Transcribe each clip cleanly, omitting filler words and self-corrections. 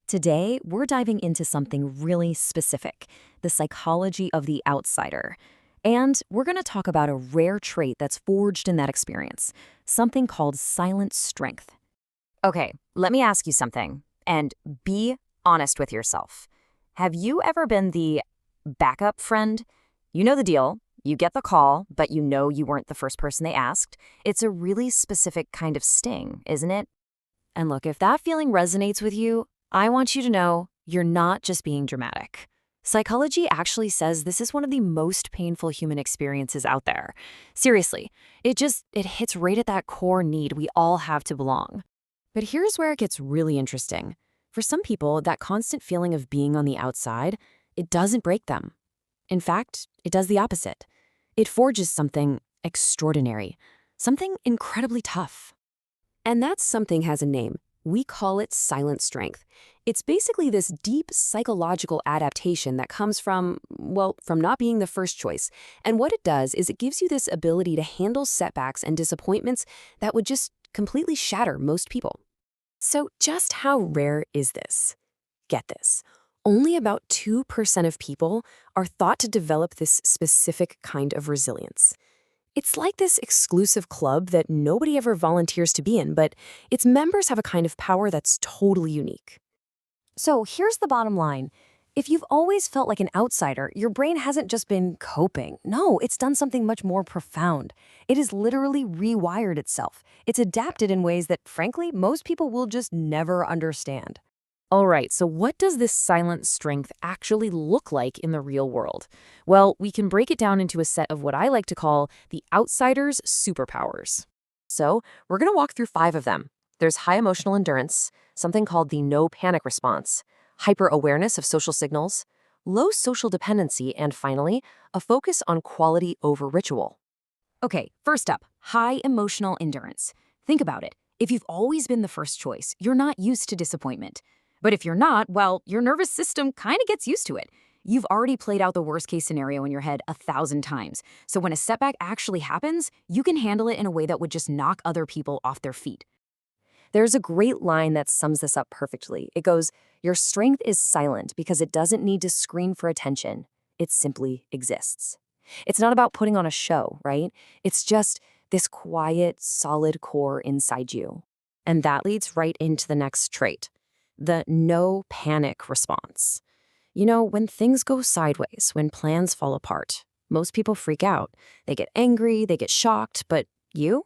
Today, we're diving into something really specific, the psychology of the outsider. And we're going to talk about a rare trait that's forged in that experience, something called silent strength. Okay, let me ask you something, and be honest with yourself. Have you ever been the backup friend? You know the deal. You get the call, but you know you weren't the first person they asked. It's a really specific kind of sting, isn't it? And look, if that feeling resonates with you, I want you to know you're not just being dramatic. Psychology actually says this is one of the most painful human experiences out there. Seriously, it hits right at that core need we all have to belong. But here's where it gets really interesting. For some people, that constant feeling of being on the outside, it doesn't break them. In fact, it does the opposite. It forges something extraordinary, something incredibly tough. And that something has a name. We call it silent strength. It's basically this deep psychological adaptation that comes from not being the first choice. And what it does is it gives you this ability to handle setbacks and disappointments that would just completely shatter most people. So just how rare is this? Get this. Only about 2% of people are thought to develop this specific kind of resilience. It's like this exclusive club that nobody ever volunteers to be in, but its members have a kind of power that's totally unique. So here's the bottom line. If you've always felt like an outsider, your brain hasn't just been coping. No, it's done something much more profound. It has literally rewired itself. It's adapted in ways that, frankly, most people will just never understand. All right, so what does this silent strength actually look like in the real world? Well, we can break it down into a set of what I like to call the outsider's superpowers. So we're going to walk through 5 of them. There's high emotional endurance, something called the no panic response, hyper-awareness of social signals, low social dependency, and finally, a focus on quality over ritual. Okay, first up, high emotional endurance. Think about it. If you've always been the first choice, you're not used to disappointment. But if you're not, well, your nervous system kind of gets used to it. You've already played out the worst-case scenario in your head 1,000 times. So when a setback actually happens, you can handle it in a way that would just knock other people off their feet. There's a great line that sums this up perfectly. It goes, "Your strength is silent because it doesn't need to scream for attention. It simply exists." It's not about putting on a show, right? It's just this quiet, solid core inside you. And that leads right into the next trait. The no panic response. You know, when things go sideways, when plans fall apart, most people freak out. They get angry, they get shocked, but your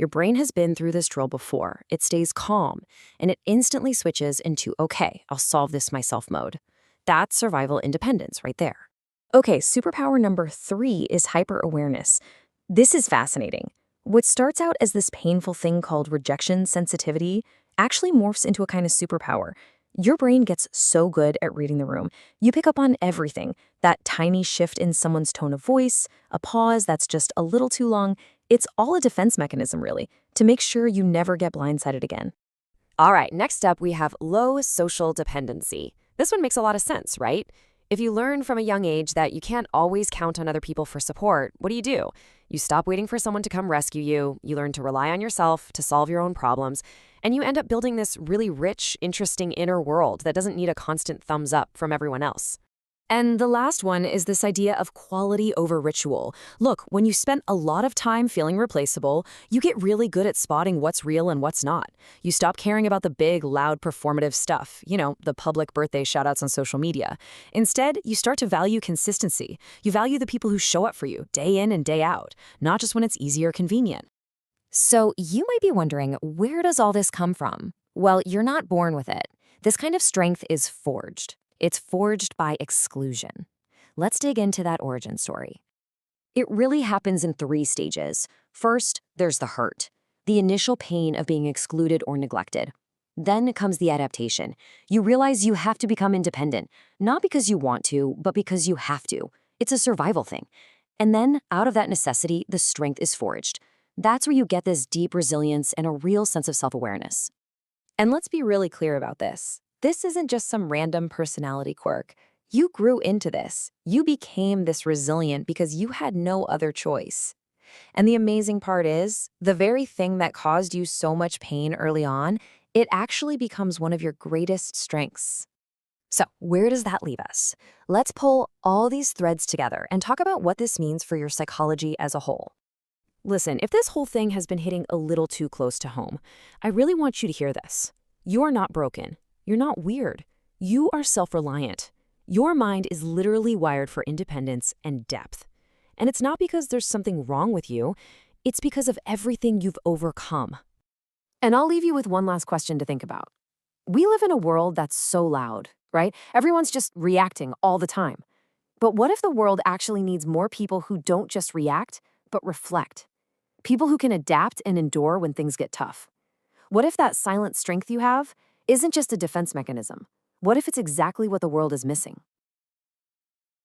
brain has been through this drill before. It stays calm, and it instantly switches into, okay, I'll solve this myself mode. That's survival independence right there. Okay, superpower number 3 is hyper-awareness. This is fascinating. What starts out as this painful thing called rejection sensitivity actually morphs into a kind of superpower. Your brain gets so good at reading the room. You pick up on everything. That tiny shift in someone's tone of voice, a pause that's just a little too long. It's all a defense mechanism, really, to make sure you never get blindsided again. All right, next up, we have low social dependency. This one makes a lot of sense, right? If you learn from a young age that you can't always count on other people for support, what do? You stop waiting for someone to come rescue you, you learn to rely on yourself to solve your own problems, and you end up building this really rich, interesting inner world that doesn't need a constant thumbs up from everyone else. And the last one is this idea of quality over ritual. Look, when you spend a lot of time feeling replaceable, you get really good at spotting what's real and what's not. You stop caring about the big, loud, performative stuff, the public birthday shoutouts on social media. Instead, you start to value consistency. You value the people who show up for you day in and day out, not just when it's easy or convenient. So you might be wondering, where does all this come from? Well, you're not born with it. This kind of strength is forged. It's forged by exclusion. Let's dig into that origin story. It really happens in 3 stages. First, there's the hurt, the initial pain of being excluded or neglected. Then comes the adaptation. You realize you have to become independent, not because you want to, but because you have to. It's a survival thing. And then, out of that necessity, the strength is forged. That's where you get this deep resilience and a real sense of self-awareness. And let's be really clear about this. This isn't just some random personality quirk. You grew into this. You became this resilient because you had no other choice. And the amazing part is, the very thing that caused you so much pain early on, it actually becomes one of your greatest strengths. So, where does that leave us? Let's pull all these threads together and talk about what this means for your psychology as a whole. Listen, if this whole thing has been hitting a little too close to home, I really want you to hear this. You're not broken. You're not weird. You are self-reliant. Your mind is literally wired for independence and depth. And it's not because there's something wrong with you, it's because of everything you've overcome. And I'll leave you with one last question to think about. We live in a world that's so loud, right? Everyone's just reacting all the time. But what if the world actually needs more people who don't just react, but reflect? People who can adapt and endure when things get tough. What if that silent strength you have isn't just a defense mechanism? What if it's exactly what the world is missing?